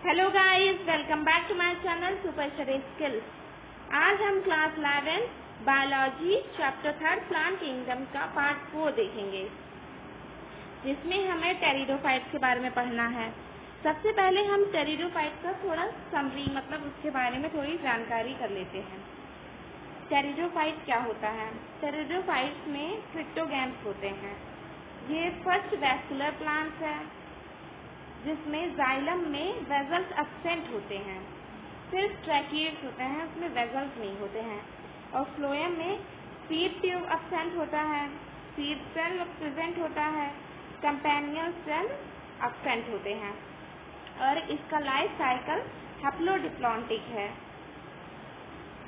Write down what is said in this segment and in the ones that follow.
Hello guys, welcome back to my channel super study skills. आज हम class 11 biology chapter 3 plant kingdom का part 4 देखेंगे, जिसमें हमें टेरिडोफाइट्स के बारे में पढ़ना है। सबसे पहले हम टेरिडोफाइट्स का थोड़ा समरी मतलब उसके बारे में थोड़ी जानकारी कर लेते हैं। टेरिडोफाइट क्या होता है? टेरिडोफाइट्स में क्रिप्टोगैम्स होते हैं। ये फर्स्ट वैस्कुलर प्लांट्स है जिसमें जाइलम में वेजल्स एब्सेंट होते हैं। सिर्फ ट्रैकिएट्स होते हैं, उसमें वेजल्स नहीं होते हैं। और फ्लोएम में सीड ट्यूब एब्सेंट होता है, सीड सेल प्रेजेंट होता है, कंपेनियन सेल एब्सेंट होते हैं। और इसका लाइफ साइकिल हैप्लोडिप्लॉन्टिक है।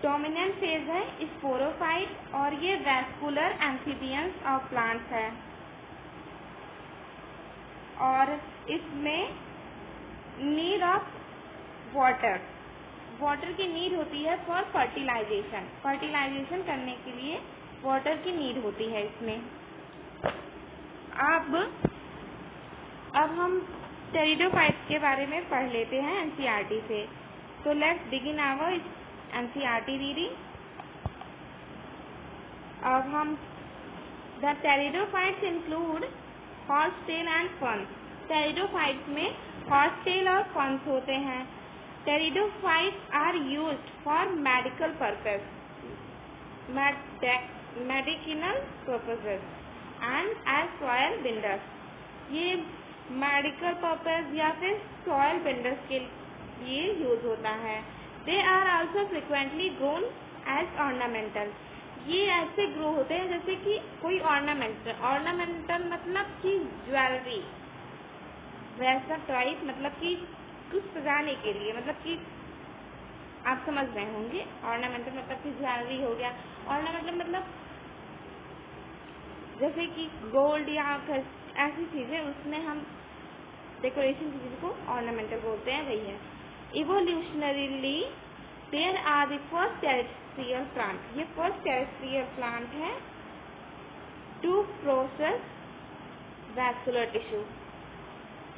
डोमिनेंट फेज है स्पोरोफाइट और ये वैस्कुलर एम्फीबियंस ऑफ प्लांट्स है। और इसमें नीड ऑफ वाटर की नीड होती है फॉर फर्टिलाइजेशन करने के लिए वाटर की नीड होती है इसमें। अब हम टेरिडोफाइट्स के बारे में पढ़ लेते हैं एनसीईआरटी से। तो let's begin our NCERT reading. अब हम the pteridophytes include horsetail and ferns. Pteridophytes में हॉर्सटेल और फर्न्स होते हैं। Pteridophytes are used for medical purpose, medicinal purposes and as soil binders. ये मेडिकल पर्पस या फिर सॉइल बिंडर्स के लिए यूज होता है। They are also frequently grown as ornamental. ये ऐसे ग्रो होते हैं जैसे कि कोई ऑर्नामेंटल मतलब कि ज्वेलरी, वैसा टाइप, मतलब कि कुछ सजाने के लिए, मतलब कि आप समझ रहे होंगे। ऑर्नामेंटल मतलब कि ज्वेलरी हो गया। ऑर्नामेंटल मतलब जैसे कि गोल्ड या ऐसी चीजें, उसमें हम डेकोरेशन की चीज को ऑर्नामेंटल बोलते हैं, वही है। Evolutionarily there are the first terrestrial plant. ये फर्स्ट टेरेस्ट्रियल प्लांट है टू प्रोसेस वैस्कुलर टिश्यू।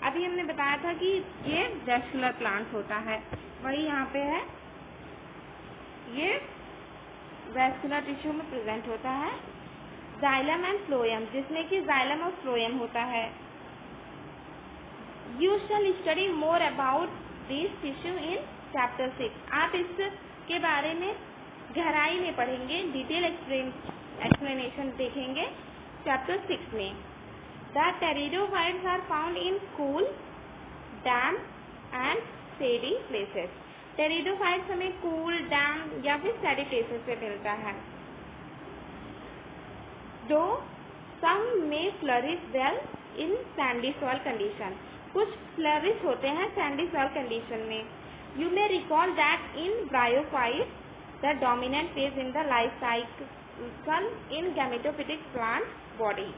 अभी हमने बताया था कि ये वैस्कुलर प्लांट होता है, वही यहाँ पे है। ये वैस्कुलर टिश्यू में प्रेजेंट होता है। जाइलम एंड फ्लोएम, जिसमें कि जाइलम और फ्लोएम होता है। You shall study more about this tissue in chapter 6। आप इसके बारे में गहराई में पढ़ेंगे, डिटेल एक्सप्लेनेशन देखेंगे चैप्टर 6 में। The pteridophytes are found in cool, damp and shady places. Pteridophytes हमें कूल, डैम्प या फिर सेडी प्लेसेस से मिलता है। दो सम में flourish well in Sandy soil condition. कुछ फ्लरिश होते हैं सैंडी सॉइल कंडीशन में। You may recall that in bryophyte the dominant phase in the life cycle in gametophytic plant body.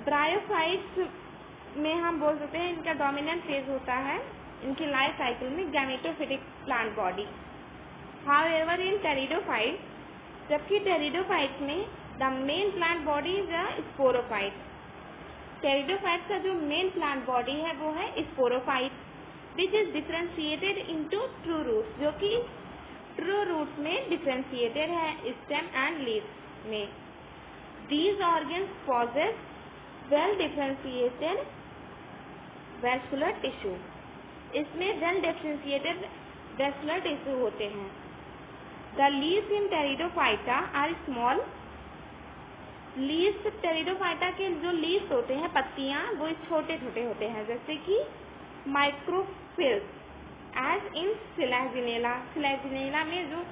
Bryophytes में हम बोल सकते हैं इनका डोमिनेंट फेज होता है इनकी लाइफ साइकिल में gametophytic plant body. However in pteridophyte, जबकि टेरिडोफाइट में the main plant body is a sporophyte. Pteridophyte का जो मेन प्लांट बॉडी है वो है sporophyte, which is differentiated into true roots, जो कि ट्रू रूट्स में डिफ्रेंशिएटेड है स्टेम एंड लीव्स में। These organs possess well differentiated vascular tissue. इसमें वेल डिफ्रेंशिएटेड वैस्कुलर टिश्यू होते हैं। The leaves in pteridophyta are small. Leaves pteridophyta के जो लीव्स होते हैं, पत्तियां, वो छोटे छोटे होते हैं, जैसे कि microphylls as in Selaginella. Selaginella में जो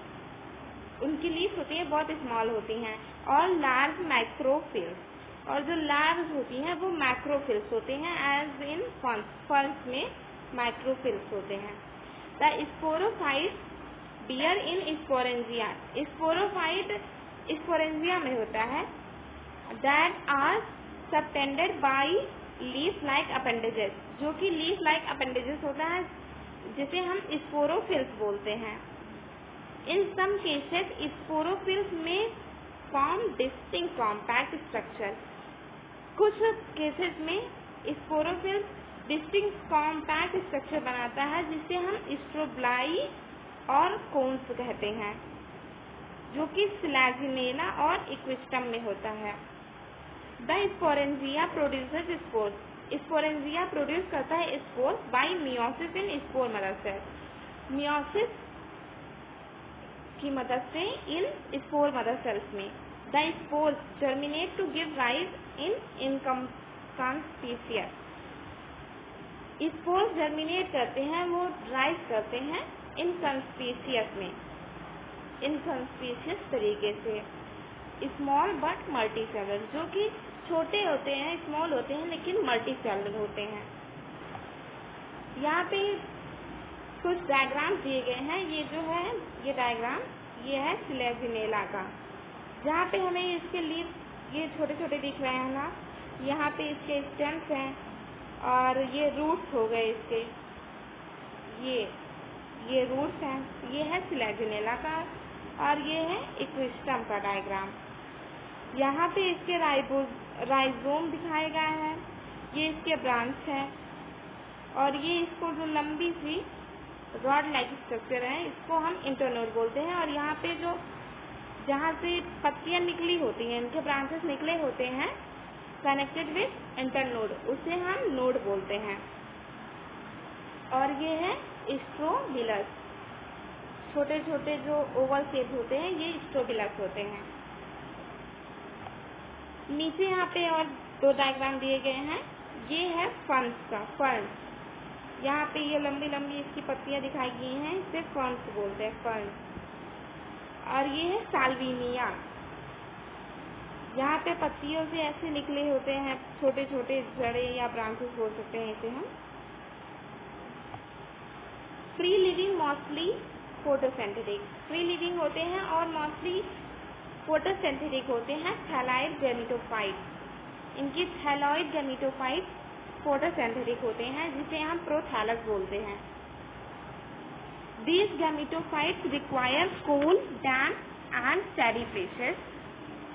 उनकी लीव्स होती हैं बहुत स्मॉल होती हैं। और लार्ज माइक्रोफिल्स, और जो लार्ज होती हैं वो मैक्रोफिल्स होते हैं एज इन फर्न्स में माइक्रोफिल्स होते हैं। The sporophyte bear in sporangia. Sporophyte sporangia में होता है। That are subtended by leaf like appendages, जो कि लीफ लाइक अपेंडेजेस होता है जिसे हम स्पोरोफिल्स बोलते हैं। इन सम केसेस स्पोरोफिल्स में फॉर्म डिस्टिंक्ट कॉम्पैक्ट स्ट्रक्चर। कुछ केसेस में स्पोरोफिल्स डिस्टिंक्ट कॉम्पैक्ट स्ट्रक्चर बनाता है जिसे हम स्ट्रोब्लाई और कोन्स कहते हैं, जो कि स्लैजिनेला और इक्विस्टम में होता है। The sporangia produces spores, sporangia produce करता है spores by meiosis in spore mother cell, meiosis की मदद से इन स्पोर मदर सेल्स में। The spores germinate to give rise in inconspicuous, spores germinate करते हैं, वो राइज करते हैं इनकंस्पीशियस में, इनकंस्पीशियस तरीके से। स्मॉल बट मल्टी सेलर, जो कि छोटे होते हैं, स्मॉल होते हैं लेकिन मल्टी सेलर होते हैं। यहाँ पे कुछ डायग्राम दिए गए हैं। ये जो है ये डायग्राम ये है स्लैजिनेला का, जहाँ पे हमें इसके लीफ ये छोटे छोटे दिख रहे हैं ना, यहाँ पे इसके स्टेम्स हैं और ये रूट्स हो गए इसके, ये रूट्स हैं। ये है स्लैजिनेला का और ये है इक्विस्टम का डायग्राम। यहाँ पे इसके राइजोम दिखाए गए हैं, ये इसके ब्रांच है और ये इसको जो लंबी सी रॉड लाइक स्ट्रक्चर है इसको हम इंटरनोड बोलते हैं। और यहाँ पे जो जहाँ से पत्तियाँ निकली होती हैं, इनके ब्रांचेस निकले होते हैं कनेक्टेड विथ इंटरनोड, उसे हम नोड बोलते हैं। और ये है स्ट्रोबिलस, छोटे छोटे जो ओवल शेप होते हैं ये स्ट्रोबिलस होते हैं। नीचे यहाँ पे और दो डायग्राम दिए गए हैं। ये है फर्न्स का, फर्न्स, यहाँ पे ये लंबी लंबी इसकी पत्तियां दिखाई गई हैं, इसे फर्न्स बोलते हैं, फर्न्स। और ये है साल्विनिया, यहाँ पे पत्तियों से ऐसे निकले होते हैं छोटे छोटे जड़े या ब्रांचेस बोल सकते हैं इसे हम। Free living mostly photosynthetic, free living होते हैं और मोस्टली फोटोसिंथेटिक होते हैं। थैलाइड गैमेटोफाइट, इनकी थैलॉइड गैमेटोफाइट फोटोसिंथेटिक होते हैं, जिसे हम प्रोथैलस बोलते हैं। These gametophytes require cool, damp and shady places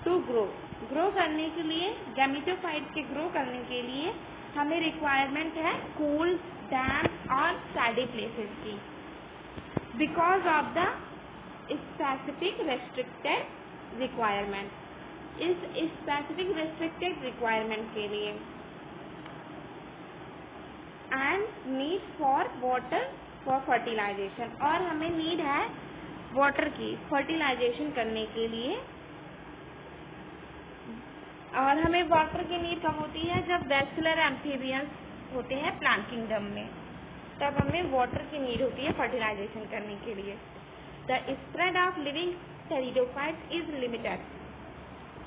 to grow. Grow करने के लिए, गैमेटोफाइट के ग्रो करने के लिए हमें रिक्वायरमेंट है कूल, डैम्प और शैडी प्लेसेस की। Because of the specific restricted requirement, इस स्पेसिफिक रेस्ट्रिक्टेड रिक्वायरमेंट के लिए। And need for water for fertilization, और हमें नीड है वाटर की फर्टिलाइजेशन करने के लिए। और हमें वाटर की नीड कब होती है? जब वैस्कुलर एम्फीबियंस होते हैं प्लांट किंगडम में, तब हमें वाटर की नीड होती है फर्टिलाइजेशन करने के लिए। The spread of living pteridophytes is limited,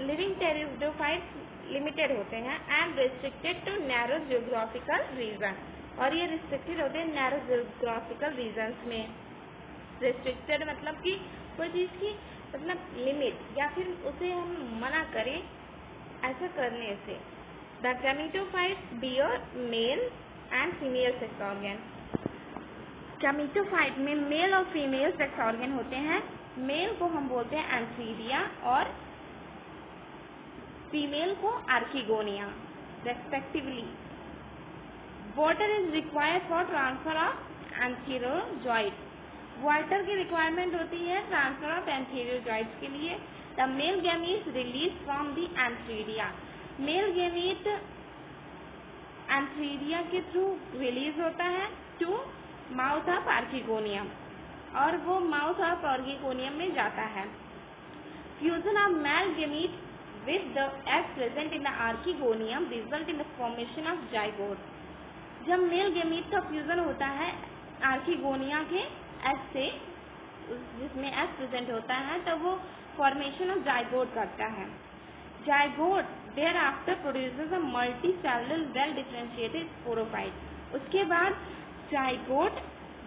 living pteridophytes limited होते हैं and restricted to narrow geographical region, और ये रिस्ट्रिक्टेड होते हैं नैरो जियोग्राफिकल रीजन्स में। रिस्ट्रिक्टेड मतलब कि कोई चीज़ की मतलब लिमिट या फिर उसे हम मना करें ऐसा करने से। The gametophytes bear male and female sex organ, gametophyte में मेल और फीमेल सेक्स ऑर्गन होते हैं। मेल को हम बोलते हैं एंथीरिया और फीमेल को archegonia respectively. Water is required for transfer of antherozoid, water की रिक्वायरमेंट होती है ट्रांसफर ऑफ एंथीरोजॉइड्स के लिए। The male gamete release from the antheridia, male gamete antheridia के थ्रू रिलीज होता है टू माउथ ऑफ आर्किगोनियम, और वो माउथ ऑफ आर्किगोनियम में जाता है। Fusion of male gamete with the egg present in the archegonium result in the formation of zygote, जब male gamete का फ्यूजन होता है आर्किगोनिया के एग से, जिसमें एग प्रेजेंट होता है, तब वो फॉर्मेशन ऑफ जाइगोट करता है। Zygote thereafter produces a multicellular well differentiated sporophyte, उसके बाद zygote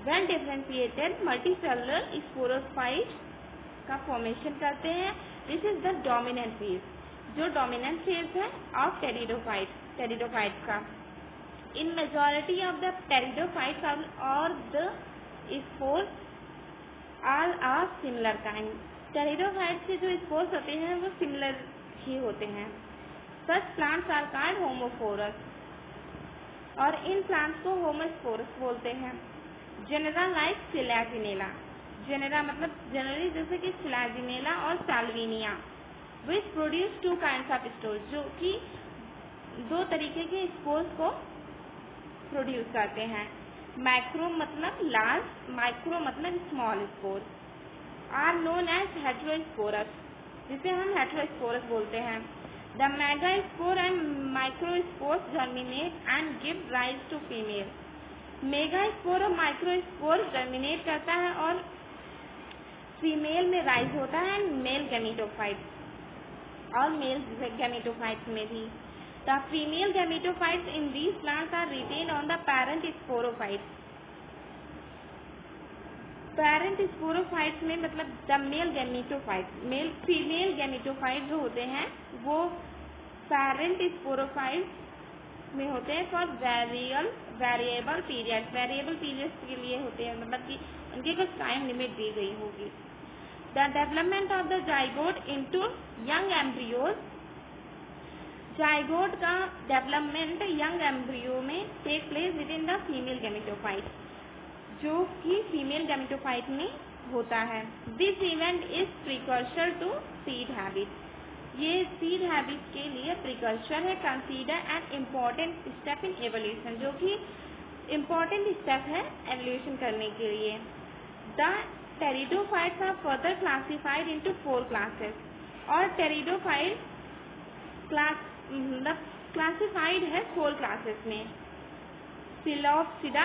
well differentiated multicellular sporophyte का फॉर्मेशन करते हैं। This is the dominant phase, जो डोमिनेंट फेज है ऑफ टेरिडोफाइट का। In majority of the pteridophytes और the spores are of similar kind, pteridophytes के जो स्पोर्स होते हैं वो सिमिलर ही होते हैं। सच प्लांट्स आर कॉल्ड होमोफोरस, और इन प्लांट्स को होमोस्पोरस बोलते हैं। जेनेरा लाइक सिलाजिनेला, जेनेरा मतलब जनरली जैसे कि सिलाजिनेला और Salvinia, which produce two kinds of spores, जो कि दो तरीके के स्पोर्स को प्रोड्यूस करते हैं। माइक्रो मतलब लार्ज, माइक्रो मतलब small spores, are known as heterosporous, जिसे हम हेटेरोस्पोरस बोलते हैं। The megaspore and microspores germinate and give rise to female. Megaspore और माइक्रोस्पोर जर्मिनेट करता है और फीमेल में राइज होता है, मेल गैमेटोफाइट और मेल गैमेटोफाइट्स में भी। The female gametophytes in these plants are retained on the parent sporophytes. Parent sporophytes में मतलब the male gametophytes, male female gametophytes जो होते हैं वो parent sporophytes में होते हैं for variable periods के लिए होते हैं, मतलब कि उनके कुछ टाइम लिमिट दी गई होगी। The development of the zygote into young embryos, zygote का डेवलपमेंट यंग एम्ब्रियो में take place with in the female gametophyte, जो कि फीमेल गैमेटोफाइट में होता है। This event is precursor to seed habit, ये सीड हैबिट के लिए प्रिकर्सर है। Consider an important step in evolution, जो कि इम्पॉर्टेंट स्टेप है एवोल्यूशन करने के लिए। The pteridophytes are further classified into 4 classes, और टेरिडोफाइट क्लासिफाइड है 4 क्लासेस में। सिलोप्सिडा,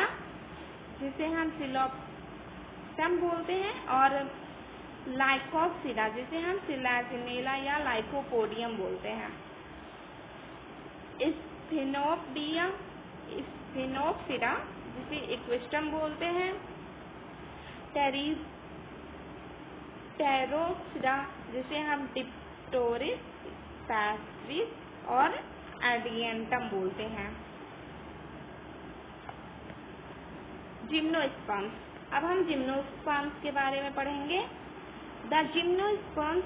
जिसे हम सिलोप्टम बोलते हैं, और लाइकोप्सिडा, जिसे हम सिलाजिनेला या लाइकोपोडियम बोलते हैं। स्फिनोप्सिडा, जिसे इक्विस्टम बोलते हैं। टेरोप्सिडा, जिसे हम डिप्टोरिस, पैस्ट्रिस और एडियंटम बोलते हैं। जिम्नोस्पर्म्स, अब हम जिम्नोस्पर्म्स के बारे में पढ़ेंगे। The gymnosperms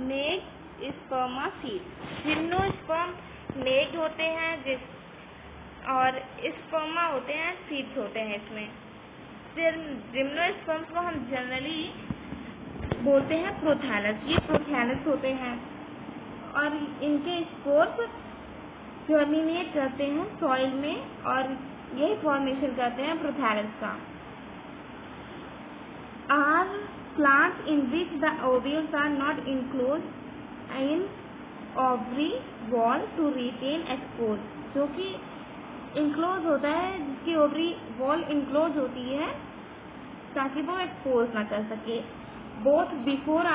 naked sperma seed, gymnosperm naked होते हैं और स्पर्मा होते हैं, सीड्स होते हैं इसमें। जिम्नोस्पर्म्स को हम जनरली बोलते हैं प्रोथैलस, ये प्रोथैलस होते हैं और इनके स्पोर्स जर्मिनेट करते हैं सॉइल में और यही फॉर्मेशन करते हैं प्रोथैलस का। Are plants in which the ovules are not enclose in ovary wall to retain expose, जो कि इनक्लोज होता है, जिसकी ओवरी वॉल इनक्लोज होती है ताकि वो एक्सपोज ना कर सके। Both before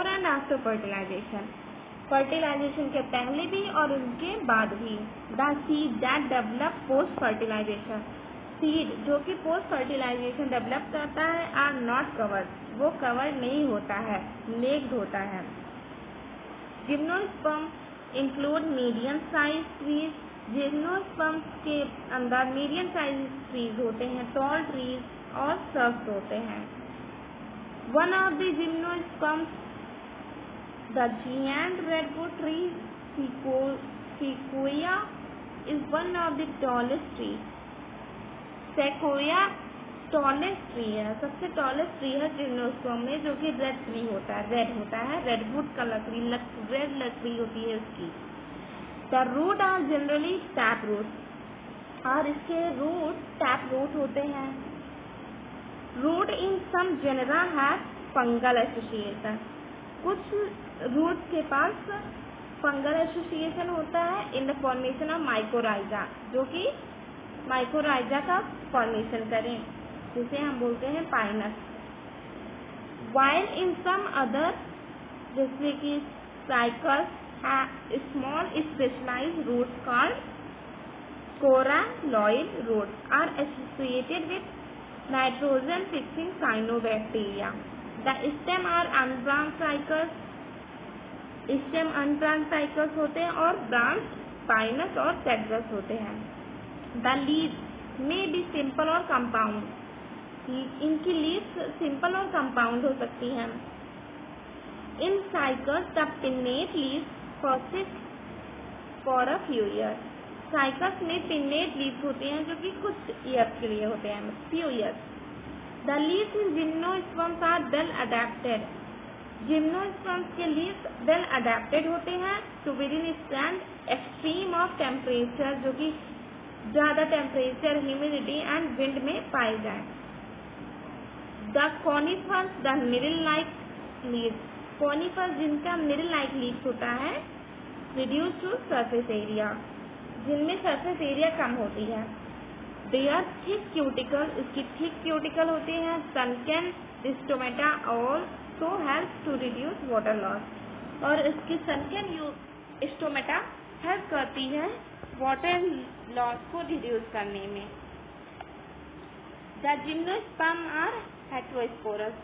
and after fertilization, fertilization के पहले भी और उनके बाद भी। The seed that develop post fertilization, seed जो कि पोस्ट फर्टिलाइजेशन डेवलप करता है, आर नॉट कवर्ड, वो कवर नहीं होता है, नेक्ड होता है। Gymnosperm include medium size trees, gymnosperm के अंदर मीडियम साइज ट्रीज होते हैं, टॉल ट्रीज और सर्व्स होते हैं। One of the gymnosperms, the giant redwood tree Sequoia is one of the tallest trees. Sequoia tallest tree है, सबसे tallest tree है जिम्नोस्पर्म में, जो कि रेड ट्री होता है, रेड होता है, रेडवुड का लकड़ी, रेड लकड़ी होती है उसकी। The root are generally tap root, और इसके रूट टैप रूट होते हैं। Root in some genera have fungal association, कुछ रूट के पास फंगल एसोसिएशन होता है in the formation of mycorrhiza, जो कि माइकोराइजा का फॉर्मेशन करें, जिसे हम बोलते हैं Pinus. While in some other, जैसे कि Cycas, small specialised roots called coralloid roots are associated with nitrogen fixing cyanobacteria. The stem are unbranched Cycas, stem unbranched Cycas होते हैं और ब्रांच पाइनस और सेड्रस होते हैं। The leaves may be simple और compound, इनकी लीव्स सिंपल और compound हो सकती हैं। In Cycas the pinnate leaves for a few years. Cycas में पिन्नेट लीव्स होते हैं जो कि कुछ ईयर्स के लिए होते हैं, few years. The leaves in gymnosperms are well adapted. Gymnosperms के लीव्स वेल अडेप्टेड होते हैं to withstand extreme of temperature, जो कि ज़्यादा टेम्परेचर, ह्यूमिडिटी एंड विंड में पाए जाए। The conifers the needle like leaves. Conifers जिनका मिरल लाइक लीव्स होता है, रिड्यूस टू सरफेस एरिया, जिनमें सरफेस एरिया कम होती है। देयर थिक क्यूटिकल, इसकी थिक क्यूटिकल होती है। Sunken stomata also help to reduce water loss, और इसकी सनकेन स्टोमेटा हेल्प करती है वाटर लॉस को रिड्यूस करने में। The gymnosperm are heterosporous.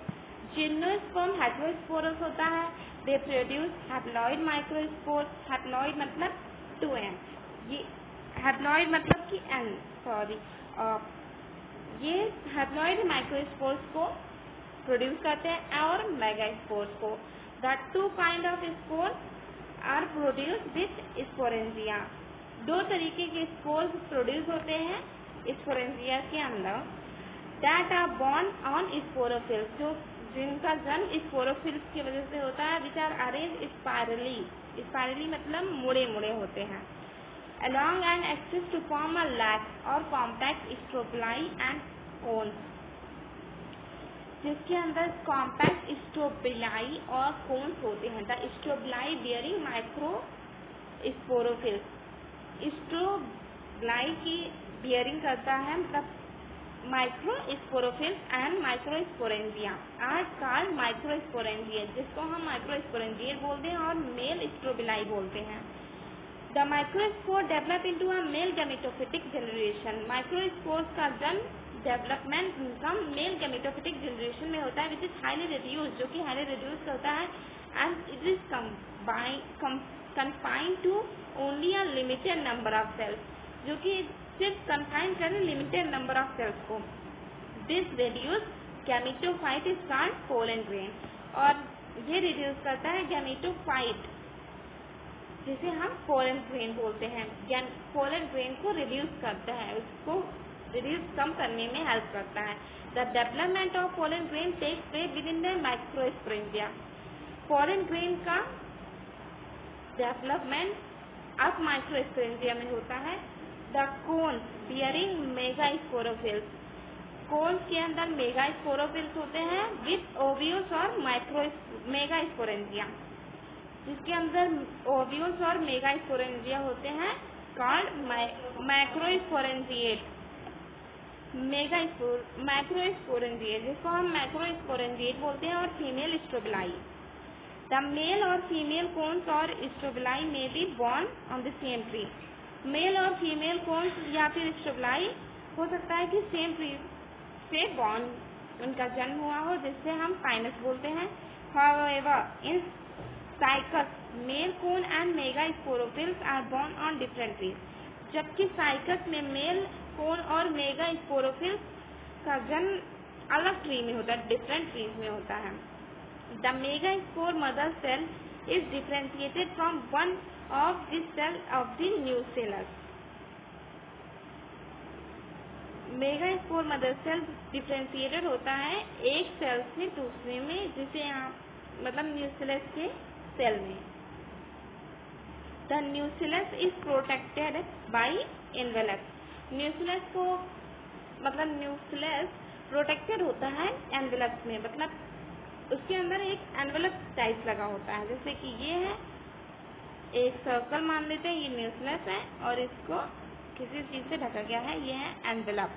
Gymnosperm heterosporous होता है। They produce haploid microspore. Haploid मतलब 2n, ये हैप्लॉइड मतलब कि n, सॉरी, ये हैप्लॉइड माइक्रोस्पोर्स को प्रोड्यूस करते हैं और मेगास्पोर्स को। The two kind of spore are produce with sporangia. दो तरीके के स्पोर्स प्रोड्यूस होते हैं स्पोरेंजिया के अंदर। That are born on sporophylls, जो जिनका जन्म स्पोरोफिल्स की वजह से होता है। Which are arrange spirally. Spirally मतलब मुड़े मुड़े होते हैं। along an axis to form a lac or compact strobili and cones, जिसके अंदर कॉम्पैक्ट स्ट्रोबिलाई और कोन्स होते हैं। The strobili bearing micro sporophylls. Strobili की बियरिंग करता है मतलब micro sporophylls and micro sporangia are called micro sporangia, जिसको हम माइक्रो स्पोरेंजिया बोलते हैं और मेल स्ट्रोबिलाई बोलते हैं। The microspore develop into a male gametophytic generation. Microspores का जन्म डेवलपमेंट कम मेल गैमेटोफिटिक जनरेशन में होता है, विच इज हाईली रिड्यूस, जो कि हाईली रिड्यूस करता है, and it is confined to only a limited number of cells, जो कि सिर्फ कन्फाइन करे लिमिटेड नंबर ऑफ सेल्स को। This reduce gametophyte is called pollen grain, और ये रिड्यूस करता है गैमेटोफाइट, जिसे हम पोलन ग्रेन बोलते हैं। पोलन ग्रेन को रिड्यूस करता है, उसको रिड्यूस कम करने में हेल्प करता है। The development of pollen grain takes place with in the microsporangia. Pollen grain का डेवलपमेंट अब माइक्रोस्पोरेंजिया में होता है। The cones bearing megasporophylls. Cones के अंदर मेगास्पोरोफिल्स होते हैं विथ ओव्यूल्स और मेगास्पोरेंजिया, जिसके अंदर ओव्यूल्स और मेगास्पोरेंजिया होते हैं, कॉल्ड मैक्रोस्पोरेंजिएट। मैक्रोस्पोरेंजिएट, जिसको हम मैक्रोस्पोरेंजिएट बोलते हैं, और फीमेल स्ट्रोबिलाई। द मेल और फीमेल कोन्स और स्ट्रोबिलाई में be born on the same tree. Male और फीमेल कोन्स या फिर स्ट्रोबिलाई हो सकता है कि सेम ट्री से बॉर्न उनका जन्म हुआ हो, जिससे हम पाइनस बोलते हैं। However, in Cycas male cone and megasporophylls are born on different trees. जबकि साइकस में मेल कोन और मेगास्पोरोफिल्स का जन्म अलग ट्री में होता है, डिफरेंट ट्रीज में होता है। The megaspore mother cell is differentiated from one of the cell of the nucellus. Megaspore mother cell differentiated होता है एक सेल से दूसरे में, जिसे आप मतलब न्यूसेलस के सेल में। The nucellus is protected by envelope. Nucellus को मतलब न्यूसेलस प्रोटेक्टेड होता है एनवेलप में, मतलब उसके अंदर एक एनवेलप टाइप लगा होता है। जैसे कि ये है एक सर्कल मान लेते हैं, ये न्यूसेलस है और इसको किसी चीज से ढका गया है, ये है envelope.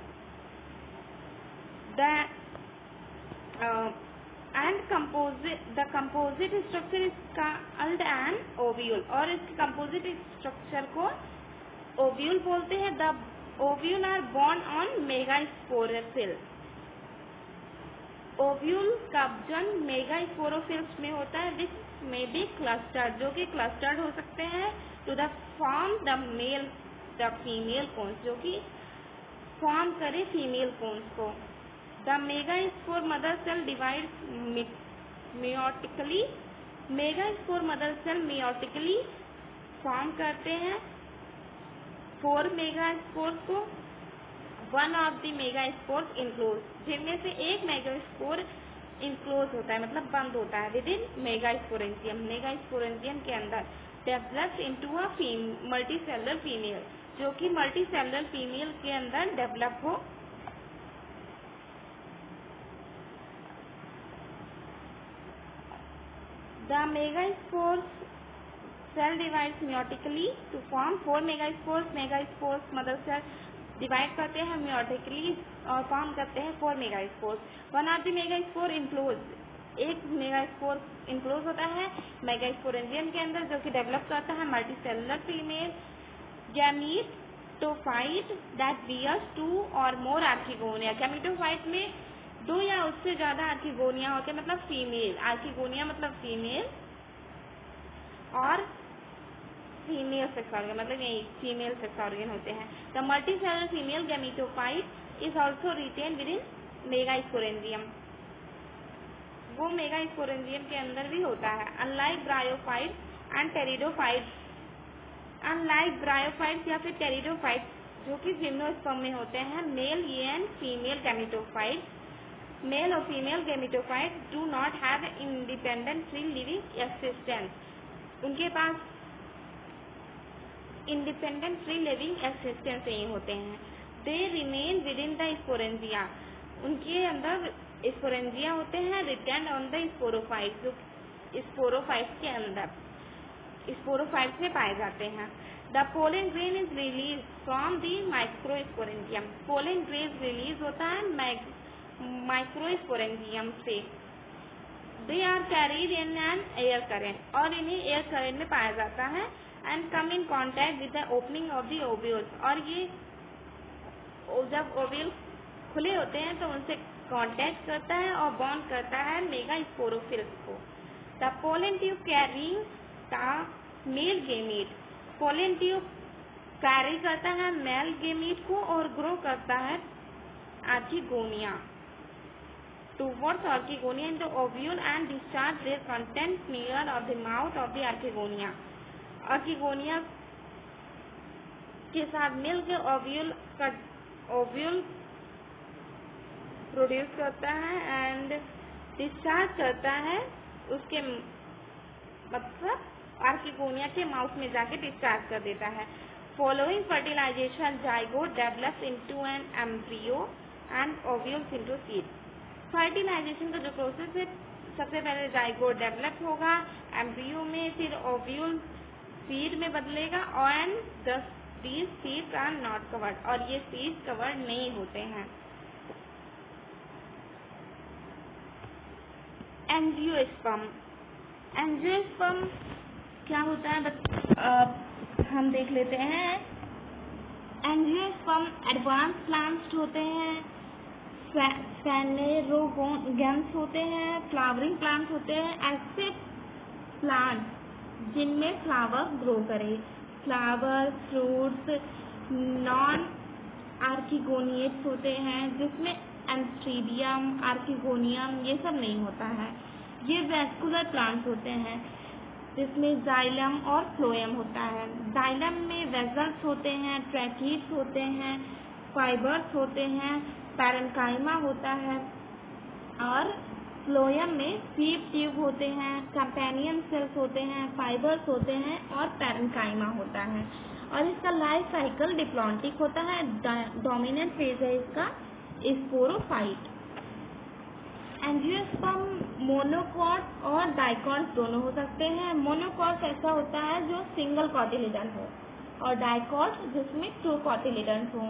And the composite structure is called an ovule, और इस कंपोजिट स्ट्रक्चर को ओव्यूल बोलते हैं। The ovule are born on megasporophyll. Ovule का जन्म मेगास्पोरोफिल्स में होता है, विच में बी क्लस्टर्ड, जो कि क्लस्टर्ड हो सकते हैं, to the form the male the female cones, जो कि फॉर्म करे फीमेल कोन्स को। The megaspore mother cell divide meiotically. Megaspore mother cell meiotically form करते हैं 4 मेगा स्पोर्स को one of the megaspores enclose, जिनमें से एक मेगा स्पोर इनक्लोज होता है मतलब बंद होता है within megasporangium, megasporangium के अंदर develops into a multicellular female, जो कि मल्टीसेलुलर फीमेल के अंदर डेवलप हो। The megaspores cell divides meiotically to form 4 megaspores, megaspores mother cell divide करते हैं म्योटिकली और फॉर्म करते हैं 4 megaspores. One of the megaspore enclose, एक मेगास्पोर इनक्लोज होता है मेगास्पोरेंजियम के अंदर, जो कि डेवलप करता है multicellular female gametophyte that bears 2 और मोर आर्किगोनिया। गैमीटोफाइट में 2 या उससे ज्यादा आर्किगोनिया होते हैं, मतलब फीमेल, आर्किगोनिया मतलब फीमेल, और फीमेल सेक्स ऑर्गन मतलब यही फीमेल सेक्स ऑर्गन होते हैं। The multicellular female gametophyte is also retain within megasporangium, वो मेगास्पोरेंजियम के अंदर भी होता है। Unlike bryophyte and pteridophyte, unlike bryophyte या फिर टेरिडोफाइट जो कि जिम्नोस्पर्म में होते हैं, male and female gametophyte, male और female gametophyte do not have independent free living existence, उनके पास इंडिपेंडेंट फ्री लिविंग एक्सिस्टेंस नहीं होते हैं। They remain with in the sporangia, उनके अंदर स्पोरेंजिया होते हैं रिटेन ऑन द स्पोरोफाइट, जो स्पोरोफाइट के अंदर स्पोरोफाइट में पाए जाते हैं। The pollen grain is release from the microsporangium, pollen grain release होता है माइक्रोस्पोरेंजियम से। They are carried in an air current, और इन्हें एयर करेंट में पाया जाता है। And come in contact with the opening of the ovules, और ये जब ओव्यूल खुले होते हैं तो उनसे कांटेक्ट करता है और बॉन्ड करता है मेगा स्पोरोफिल्स को। The pollen tube carrying the male gamete, pollen tube carry करता है मेल गेमीट को और ग्रो करता है archegonia towards archegonia in the ovule and discharge their content near of the mouth of the archegonia, archegonia के साथ मिलकर ovule produce करता है एंड डिस्चार्ज करता है, उसके मतलब आर्किगोनिया के माउथ में जाके डिस्चार्ज कर देता है। Following fertilization zygote develops into an embryo and ovules into seed, fertilization का जो प्रोसेस है सबसे पहले जाइगोट डेवलप होगा एम्ब्रियो में, फिर ओव्यूल सीड में बदलेगा और these seeds are not covered, और ये सीड कवर्ड नहीं होते हैं। एंजियोस्पर्म, एंजियोस्पर्म क्या होता है हम देख लेते हैं। एंजियोस्पर्म एडवांस प्लांट्स होते हैं, फेनेरोगेम्स होते हैं, फ्लावरिंग प्लांट्स होते हैं, ऐसे प्लांट जिनमें फ्लावर ग्रो करे, फ्लावर फ्रूट्स नॉन आर्किगोनिएट्स होते हैं, जिसमें एंथ्रीडियम आर्किगोनियम ये सब नहीं होता है। ये वैस्कुलर प्लांट्स होते हैं जिसमें जाइलम और फ्लोएम होता है। जाइलम में वेजल्स होते हैं, ट्रैकीड्स होते हैं, फाइबर्स होते हैं, पैरेन्काइमा होता है, और फ्लोएम में सीड ट्यूब होते हैं, कंपेनियन सेल्स होते हैं, फाइबर्स होते हैं और पैरेन्काइमा होता है। और इसका लाइफ साइकिल डिप्लॉन्टिक होता है, डोमिनेंट फेज है इसका स्पोरोफाइट। एंजियोस्पर्म मोनोकॉट और डाइकॉट दोनों हो सकते हैं। मोनोकॉट ऐसा होता है जो सिंगल कॉटिलिडन हो, और डाइकॉट जिसमें 2 कॉटिलिडन्स हो।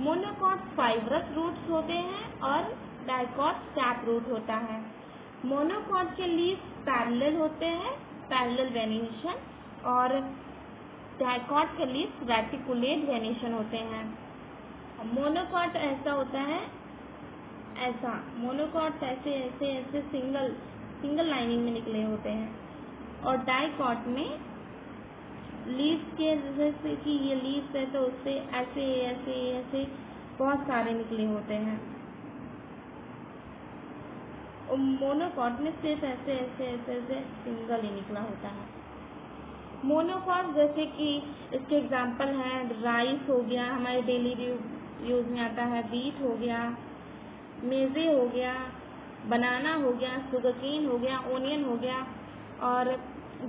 मोनोकॉट फाइब्रस रूट्स होते हैं और डाइकॉट टैप रूट होता है। मोनोकॉट के लीव्स पैरेलल होते हैं, पैरेलल वेनिशन, और डाइकॉट के लीव्स रेटिकुलेट वेनिशन होते हैं। मोनोकॉट ऐसा होता है, ऐसा मोनोकॉट ऐसे ऐसे ऐसे सिंगल लाइनिंग में निकले होते हैं, और डाइकॉट में लीव्स के जैसे कि ये लीव्स है तो उससे ऐसे ऐसे ऐसे बहुत सारे निकले होते हैं। और मोनोकॉट में सिर्फ ऐसे ऐसे ऐसे ऐसे सिंगल ही निकला होता है। मोनोकॉट जैसे कि इसके एग्जाम्पल हैं राइस हो गया, हमारे डेली यूज में आता है, बीट हो गया, मेजे हो गया, बनाना हो गया, सुगरकेन हो गया, ओनियन हो गया। और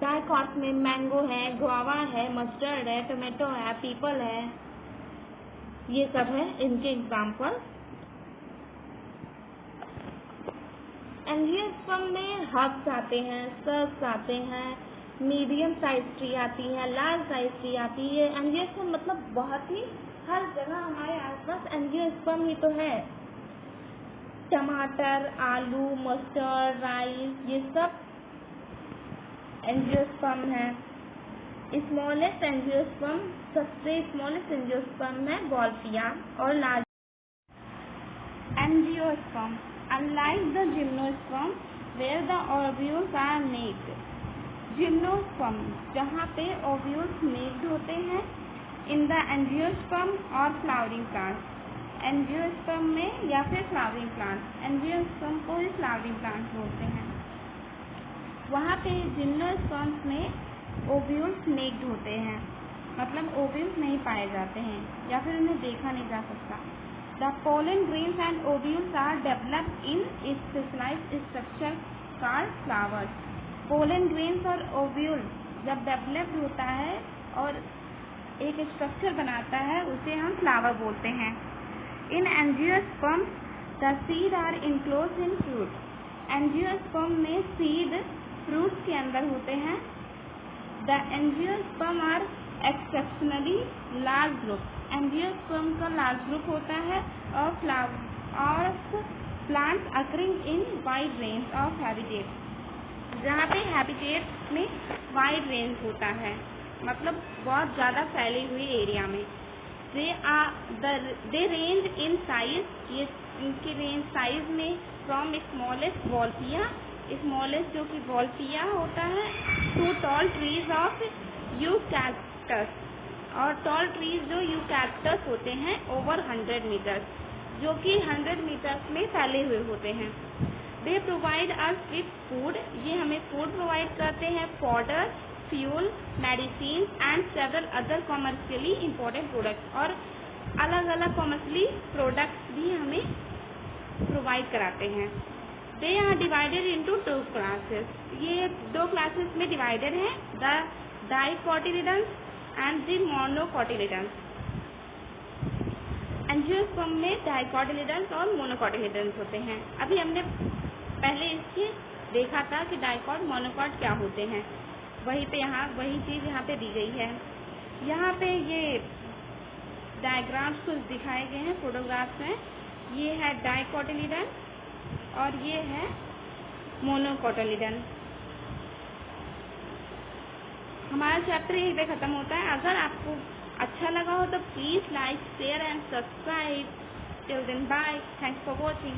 डाइकॉट में मैंगो है, गुआवा है, मस्टर्ड है, टोमेटो है, पीपल है, ये सब है इनके एग्जाम्पल। एंजियोस्पर्म में हब्स आते हैं, सर्व्स आते हैं, मीडियम साइज ट्री आती है, लार्ज साइज ट्री आती है। एंजियोस्पर्म मतलब बहुत ही हर जगह हमारे आसपास एंजियोस्पर्म ही तो है। टमाटर, आलू, मस्टर्ड, राइस, ये सब एंजियोस्पर्म है। स्मॉलेस्ट एंजियोस्पर्म, सबसे स्मॉलेस्ट एंजियोस्पर्म है वॉल्फिया और large angiosperm. Unlike the gymnosperm where the ovules are naked, gymnosperm जहाँ पे ovules naked होते हैं, in the angiosperm और flowering plants, angiosperm में या फिर flowering plants, angiosperm को ही flowering plants बोलते हैं। वहाँ पे gymnosperms में ovules naked होते हैं, मतलब ovules नहीं पाए जाते हैं या फिर उन्हें देखा नहीं जा सकता। The pollen grains and ovules are developed in a specialized structure called flowers. Pollen grains और ovules जब developed होता है और एक स्ट्रक्चर बनाता है, उसे हम फ्लावर बोलते हैं। In angiosperm, the seed are enclosed in fruit. Angiosperm में seed fruits के अंदर होते हैं। The angiosperm are exceptionally large group. Angiosperm का लार्ज ग्रुप होता है और plants occurring in wide range of habitat, जहाँ पे हैबिटेट में वाइड रेंज होता है, मतलब बहुत ज़्यादा फैली हुई एरिया में। दे रेंज इन साइज, ये इनकी रेंज साइज में फ्रॉम स्मॉलेस्ट वॉल्फिया, स्मॉलेस्ट जो कि वॉल्फिया होता है, टू टॉल ट्रीज ऑफ यूकैक्टस, और टॉल ट्रीज जो यूकैक्टस होते हैं ओवर 100 मीटर्स, जो कि 100 मीटर्स में फैले हुए होते हैं। They provide us with food, ये हमें फूड प्रोवाइड करते हैं, fodder, fuel, medicine and several other commercially important products, और अलग अलग कॉमर्शियली प्रोडक्ट्स भी हमें प्रोवाइड कराते हैं। They are divided into 2 classes, ये 2 क्लासेस में डिवाइडेड हैं, the dicotyledons and the monocotyledons. Angiosperm में डाइकोटिलिडन्स और मोनोकोटिलिडन्स होते हैं। अभी हमने पहले इसके देखा था कि डाइकोट मोनोकोट क्या होते हैं, वही चीज़ यहाँ पे दी गई है। यहाँ पे ये डायग्राम्स कुछ दिखाए गए हैं, फोटोग्राफ्स हैं। ये है डाइकोटिलिडन और ये है मोनोकोटिलिडन। हमारा चैप्टर यहीं पे ख़त्म होता है। अगर आपको अच्छा लगा हो तो please like, share and subscribe. Till then bye, thanks for watching.